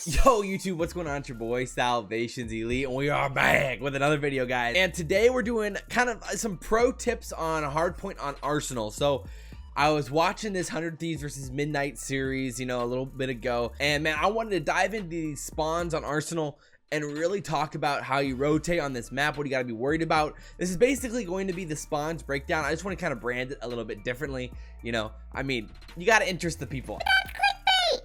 Yo YouTube, what's going on? It's your boy SalvationsElite, and we are back with another video, guys. And today we're doing kind of some pro tips on Hardpoint on Arsenal. So I was watching this 100 Thieves versus Midnight series, a little bit ago, and man, I wanted to dive into these spawns on Arsenal and really talk about how you rotate on this map, what you got to be worried about. This is basically going to be the spawns breakdown. I just want to kind of brand it a little bit differently. You got to interest the people.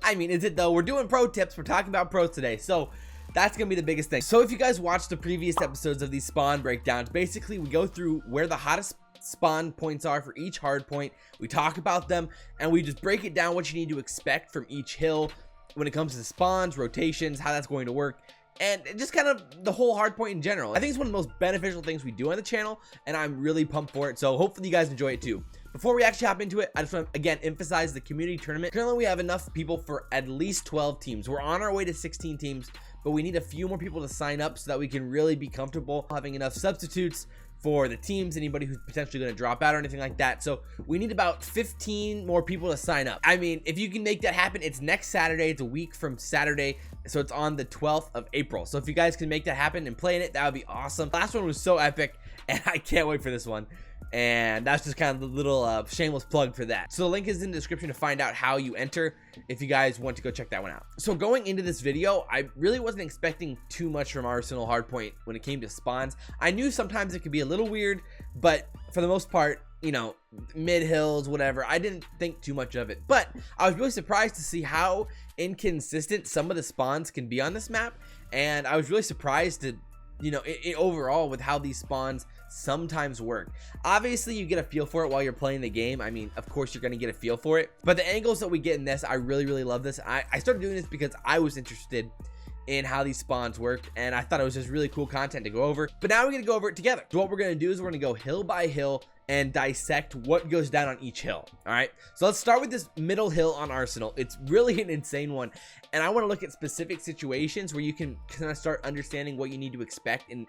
Is it though? We're doing pro tips. We're talking about pros today. So that's going to be the biggest thing. So if you guys watched the previous episodes of these spawn breakdowns, basically we go through where the hottest spawn points are for each hard point. We talk about them and we just break it down what you need to expect from each hill when it comes to spawns, rotations, how that's going to work, and just kind of the whole hard point in general. I think it's one of the most beneficial things we do on the channel, and I'm really pumped for it. So hopefully you guys enjoy it too. Before we actually hop into it, I just want to again emphasize the community tournament. Currently we have enough people for at least 12 teams. We're on our way to 16 teams, but we need a few more people to sign up so that we can really be comfortable having enough substitutes for the teams, anybody who's potentially going to drop out or anything like that. So we need about 15 more people to sign up. If you can make that happen, it's next Saturday. It's a week from Saturday, so it's on the 12th of April. So if you guys can make that happen and play in it, that would be awesome. Last one was so epic, and I can't wait for this one. And that's just kind of the little shameless plug for that. So the link is in the description to find out how you enter if you guys want to go check that one out. So going into this video, I really wasn't expecting too much from Arsenal Hardpoint when it came to spawns. I knew sometimes it could be a little weird, but for the most part, mid hills, whatever, I didn't think too much of it. But I was really surprised to see how inconsistent some of the spawns can be on this map, and I was really surprised to overall with how these spawns sometimes work. Obviously you get a feel for it while you're playing the game. Of course you're going to get a feel for it, but the angles that we get in this, I really love this. I started doing this because I was interested in how these spawns work, and I thought it was just really cool content to go over. But now we're going to go over it together. So what we're going to do is we're going to go hill by hill and dissect what goes down on each hill. All right, so let's start with this middle hill on Arsenal. It's really an insane one, and I want to look at specific situations where you can kind of start understanding what you need to expect in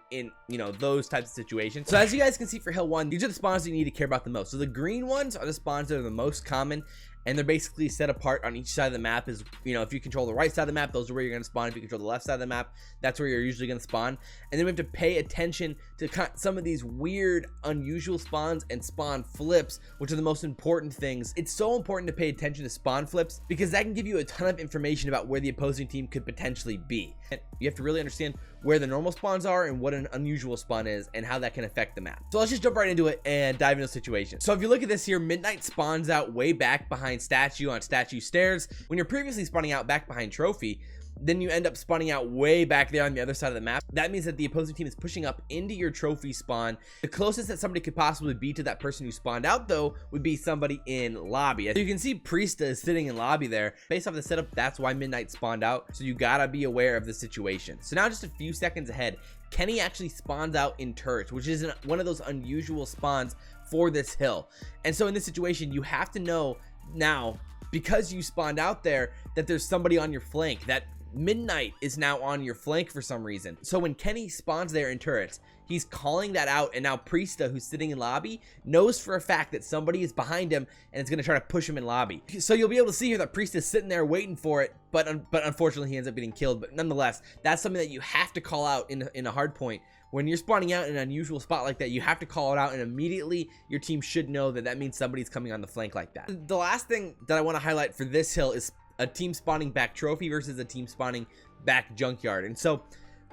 those types of situations. So as you guys can see for hill 1, these are the spawns that you need to care about the most. So the green ones are the spawns that are the most common, and they're basically set apart on each side of the map. Is if you control the right side of the map, those are where you're going to spawn. If you control the left side of the map, that's where you're usually going to spawn. And then we have to pay attention to some of these weird, unusual spawns and spawn flips, which are the most important things. It's so important to pay attention to spawn flips because that can give you a ton of information about where the opposing team could potentially be. And you have to really understand where the normal spawns are and what an unusual spawn is and how that can affect the map. So let's just jump right into it and dive into the situation. So if you look at this here, Midnight spawns out way back behind statue on statue stairs. When you're previously spawning out back behind trophy, then you end up spawning out way back there on the other side of the map. That means that the opposing team is pushing up into your trophy spawn. The closest that somebody could possibly be to that person who spawned out though would be somebody in lobby. As you can see, Priesta is sitting in lobby there. Based off the setup, that's why Midnight spawned out, so you gotta be aware of the situation. So now just a few seconds ahead, Kenny actually spawns out in turrets, which is one of those unusual spawns for this hill. And so in this situation, you have to know now, because you spawned out there, that there's somebody on your flank, that Midnight is now on your flank for some reason. So when Kenny spawns there in turrets, he's calling that out, and now Priesta, who's sitting in lobby, knows for a fact that somebody is behind him and it's going to try to push him in lobby. So you'll be able to see here that Priesta is sitting there waiting for it, but unfortunately he ends up getting killed. But nonetheless, that's something that you have to call out in a hard point. When you're spawning out in an unusual spot like that, you have to call it out, and immediately your team should know that that means somebody's coming on the flank like that. The last thing that I want to highlight for this hill is a team spawning back trophy versus a team spawning back junkyard. And so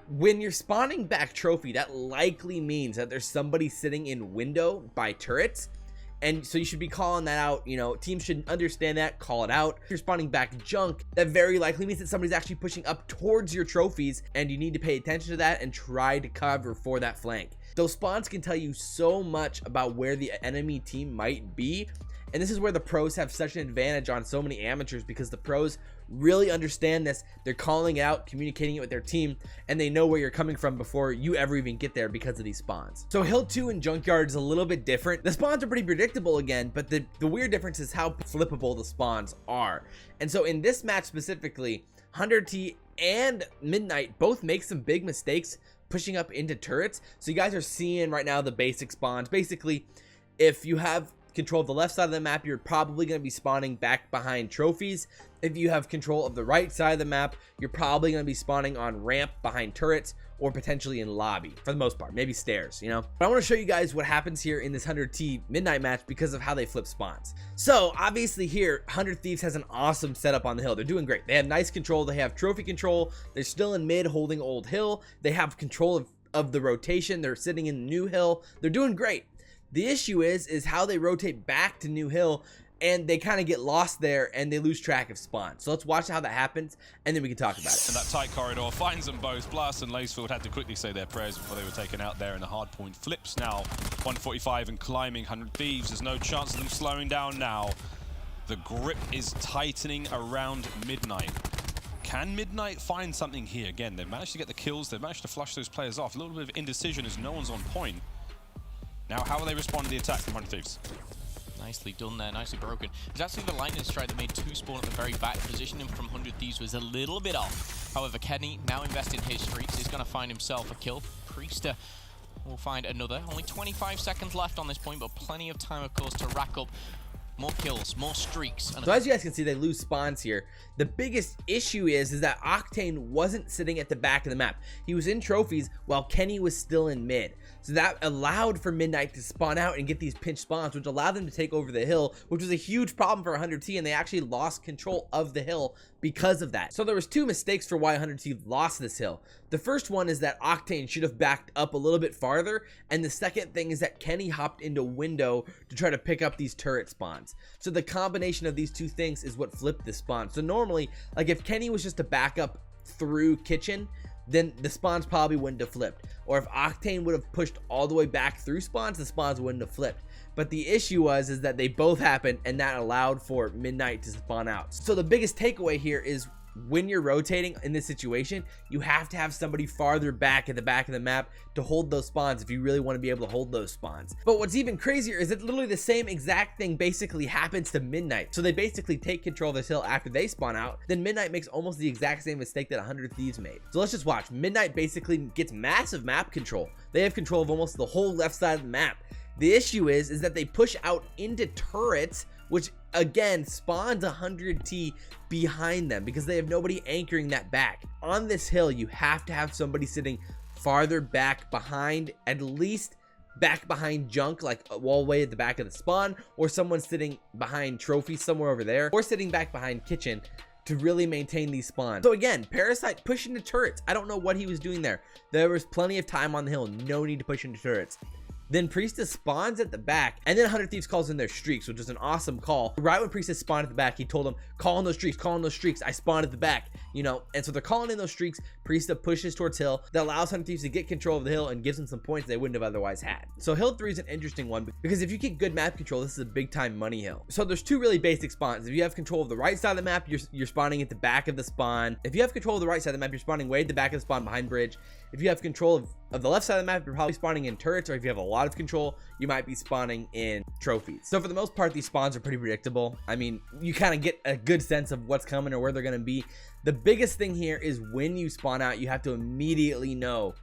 when you're spawning back trophy, that likely means that there's somebody sitting in window by turrets, and so you should be calling that out. Teams should understand that, call it out. If you're spawning back junk, that very likely means that somebody's actually pushing up towards your trophies, and you need to pay attention to that and try to cover for that flank. Those spawns can tell you so much about where the enemy team might be. And this is where the pros have such an advantage on so many amateurs, because the pros really understand this. They're calling it out, communicating it with their team, and they know where you're coming from before you ever even get there because of these spawns. So hill 2 and junkyard is a little bit different. The spawns are pretty predictable again, but the weird difference is how flippable the spawns are. And so in this match specifically, 100T and Midnight both make some big mistakes pushing up into turrets. So you guys are seeing right now the basic spawns. Basically, if you have control of the left side of the map, you're probably going to be spawning back behind trophies. If you have control of the right side of the map, you're probably going to be spawning on ramp behind turrets or potentially in lobby for the most part, maybe stairs, you know. But I want to show you guys what happens here in this 100T midnight match because of how they flip spawns. So obviously here, 100 Thieves has an awesome setup on the hill. They're doing great. They have nice control. They have trophy control. They're still in mid holding old hill. They have control of the rotation. They're sitting in new hill. They're doing great. The issue is how they rotate back to new hill, and they kind of get lost there and they lose track of spawn. So let's watch how that happens and then we can talk about it. And that tight corridor finds them both. Blast and Lacefield had to quickly say their prayers before they were taken out there, and the hard point flips now. 145 and climbing. 100 Thieves, there's no chance of them slowing down now. The grip is tightening around Midnight. Can Midnight find something here? Again, they've managed to get the kills. They've managed to flush those players off. A little bit of indecision as no one's on point. Now, how will they respond to the attack from 100 Thieves? Nicely done there, nicely broken. It was actually the lightning strike that made 2 spawn at the very back. Positioning from 100 Thieves was a little bit off. However, Kenny now invested in his streaks. He's going to find himself a kill. Priester will find another. Only 25 seconds left on this point, but plenty of time, of course, to rack up more kills, more streaks. So as you guys can see, they lose spawns here. The biggest issue is that Octane wasn't sitting at the back of the map. He was in trophies while Kenny was still in mid. So that allowed for Midnight to spawn out and get these pinch spawns, which allowed them to take over the hill, which was a huge problem for 100T, and they actually lost control of the hill because of that. So there was 2 mistakes for why 100T lost this hill. The first one is that Octane should have backed up a little bit farther, and the second thing is that Kenny hopped into window to try to pick up these turret spawns. So the combination of these 2 things is what flipped the spawn. So normally, like if Kenny was just to back up through kitchen, then the spawns probably wouldn't have flipped. Or if Octane would have pushed all the way back through spawns, the spawns wouldn't have flipped. But the issue is that they both happened, and that allowed for Midnight to spawn out. So the biggest takeaway here is when you're rotating in this situation, you have to have somebody farther back at the back of the map to hold those spawns if you really want to be able to hold those spawns. But what's even crazier is that literally the same exact thing basically happens to Midnight. So they basically take control of this hill after they spawn out. Then Midnight makes almost the exact same mistake that 100 Thieves made. So let's just watch. Midnight basically gets massive map control. They have control of almost the whole left side of the map. The issue is that they push out into turrets, which again spawns 100T behind them because they have nobody anchoring that back. On this hill, you have to have somebody sitting farther back behind, at least back behind junk, like a wallway at the back of the spawn, or someone sitting behind trophy somewhere over there, or sitting back behind kitchen to really maintain these spawns. So again, Parasite push into turrets. I don't know what he was doing there. There was plenty of time on the hill, no need to push into turrets. Then Priestess spawns at the back, and then 100 Thieves calls in their streaks, which is an awesome call. Right when Priestess spawned at the back, he told them, call in those streaks, call in those streaks. I spawned at the back, you know. And so they're calling in those streaks. Priestess pushes towards hill. That allows 100 Thieves to get control of the hill and gives them some points they wouldn't have otherwise had. So hill 3 is an interesting one because if you get good map control, this is a big time money hill. So there's 2 really basic spawns. If you have control of the right side of the map, you're spawning at the back of the spawn. If you have control of the right side of the map, you're spawning way at the back of the spawn behind bridge. If you have control of the left side of the map, you're probably spawning in turrets, or if you have a lot of control, you might be spawning in trophies. So for the most part, these spawns are pretty predictable. I mean, you kind of get a good sense of what's coming or where they're going to be. The biggest thing here is when you spawn out, you have to immediately know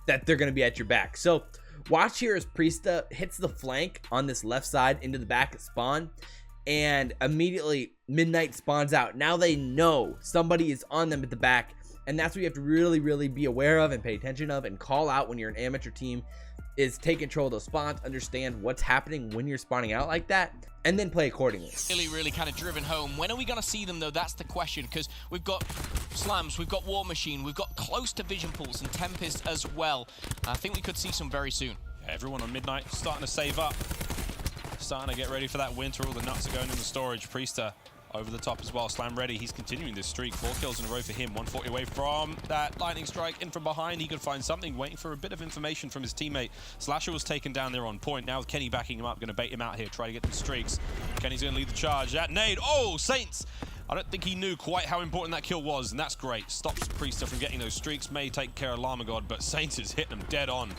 that they're going to be at your back. So watch here as Priesta hits the flank on this left side into the back of spawn, and immediately Midnight spawns out. Now they know somebody is on them at the back. And that's what you have to really be aware of and pay attention of and call out when you're an amateur team, is take control of those spawns, understand what's happening when you're spawning out like that, and then play accordingly. Really kind of driven home. When are we going to see them though? That's the question, because we've got Slams, we've got War Machine, we've got close to Vision Pulse and Tempest as well. I think we could see some very soon. Yeah, everyone on Midnight starting to save up, starting to get ready for that winter. All the nuts are going in the storage. Priester over the top as well. Slam ready. He's continuing this streak. 4 kills in a row for him. 140 away from that lightning strike. In from behind, he could find something. Waiting for a bit of information from his teammate. Slasher was taken down there on point. Now with Kenny backing him up, going to bait him out here. Try to get the streaks. Kenny's going to lead the charge. That nade. Oh, Saints! I don't think he knew quite how important that kill was, and that's great. Stops Priester from getting those streaks. May take care of Llama God, but Saints is hitting him dead on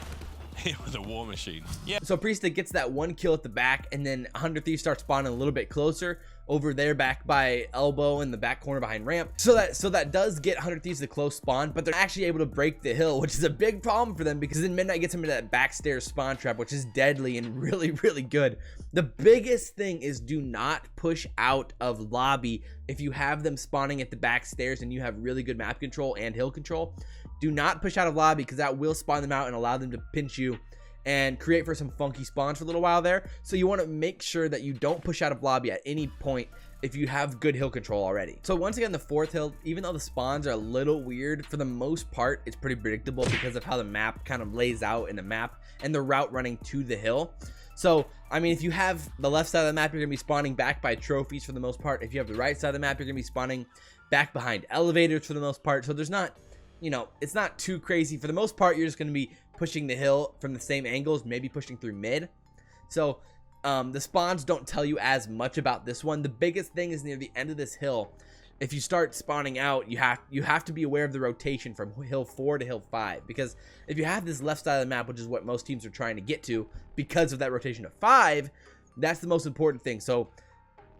here with a War Machine. Yeah. So Priesta gets that 1 kill at the back, and then 100 Thieves starts spawning a little bit closer. over there back by elbow in the back corner behind ramp. So that does get 100 Thieves to close spawn, but they're actually able to break the hill, which is a big problem for them because then Midnight gets them into that backstairs spawn trap, which is deadly and really, really good. The biggest thing is do not push out of lobby if you have them spawning at the backstairs and you have really good map control and hill control. Do not push out of lobby because that will spawn them out and allow them to pinch you and create for some funky spawns for a little while there. So you want to make sure that you don't push out of lobby at any point if you have good hill control already. So once again, the fourth hill, even though the spawns are a little weird, for the most part, it's pretty predictable because of how the map kind of lays out in the map and the route running to the hill. So, I mean, if you have the left side of the map, you're going to be spawning back by trophies for the most part. If you have the right side of the map, you're going to be spawning back behind elevators for the most part. So there's not, you know, it's not too crazy. For the most part, you're just going to be pushing the hill from the same angles, maybe pushing through mid. So the spawns don't tell you as much about this one. The biggest thing is near the end of this hill. If you start spawning out, you have to be aware of the rotation from hill 4 to hill 5, because if you have this left side of the map, which is what most teams are trying to get to because of that rotation of 5, that's the most important thing. So,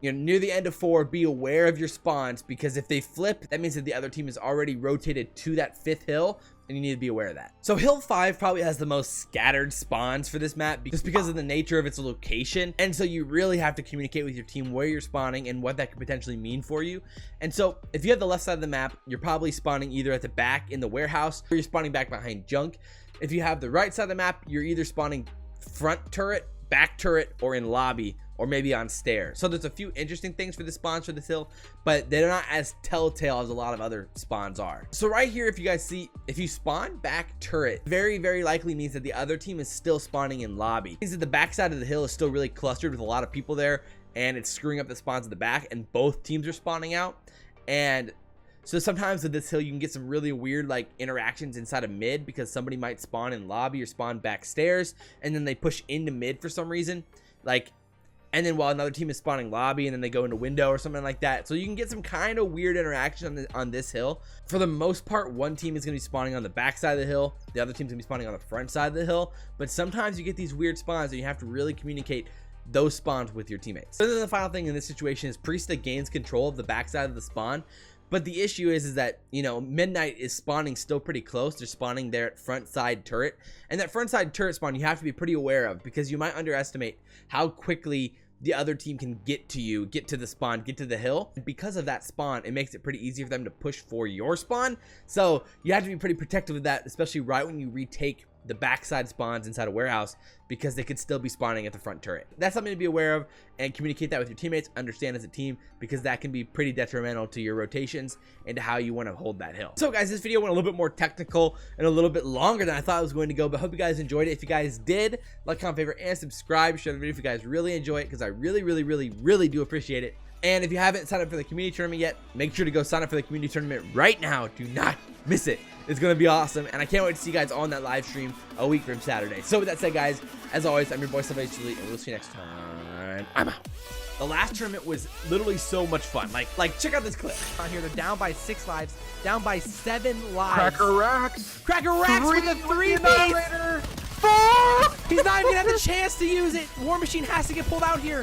you know, near the end of 4, be aware of your spawns, because if they flip, that means that the other team is already rotated to that 5th hill, and you need to be aware of that. So hill 5 probably has the most scattered spawns for this map just because of the nature of its location, and so you really have to communicate with your team where you're spawning and what that could potentially mean for you. And so if you have the left side of the map, you're probably spawning either at the back in the warehouse or you're spawning back behind junk. If you have the right side of the map, you're either spawning front turret, back turret, or in lobby, or maybe on stairs. So there's a few interesting things for the spawns for this hill, but they're not as telltale as a lot of other spawns are. So right here, if you guys see, if you spawn back turret, very, very likely means that the other team is still spawning in lobby. It means that the back side of the hill is still really clustered with a lot of people there, and it's screwing up the spawns at the back, and both teams are spawning out. And so sometimes with this hill, you can get some really weird like interactions inside of mid, because somebody might spawn in lobby or spawn back stairs, and then they push into mid for some reason, like, and then while another team is spawning lobby, and then they go into window or something like that. So you can get some kind of weird interaction on this hill. For the most part, one team is going to be spawning on the back side of the hill, the other team's going to be spawning on the front side of the hill, but sometimes you get these weird spawns and you have to really communicate those spawns with your teammates. So then the final thing in this situation is Priesta gains control of the backside of the spawn. But the issue is that, you know, Midnight is spawning still pretty close. They're spawning there at front side turret. And that front side turret spawn you have to be pretty aware of, because you might underestimate how quickly the other team can get to you, get to the spawn, get to the hill. And because of that spawn, it makes it pretty easy for them to push for your spawn. So you have to be pretty protective of that, especially right when you retake the backside spawns inside a warehouse, because they could still be spawning at the front turret. That's something to be aware of, and communicate that with your teammates, understand as a team, because that can be pretty detrimental to your rotations and to how you want to hold that hill. So guys, this video went a little bit more technical and a little bit longer than I thought it was going to go, but I hope you guys enjoyed it. If you guys did, like, comment, favorite, and subscribe. Share the video if you guys really enjoy it, because I really, really, really, really do appreciate it. And if you haven't signed up for the community tournament yet, make sure to go sign up for the community tournament right now. Do not miss it. It's going to be awesome, and I can't wait to see you guys on that live stream a week from Saturday. So with that said, guys, as always, I'm your boy SalvationsElite, and we'll see you next time. I'm out. The last tournament was literally so much fun. Like check out this clip. On here, they're down by 6 lives, down by 7 lives. Cracker Racks. Cracker Racks with a 3-piece. 4. He's not even gonna have the chance to use it. War Machine has to get pulled out here.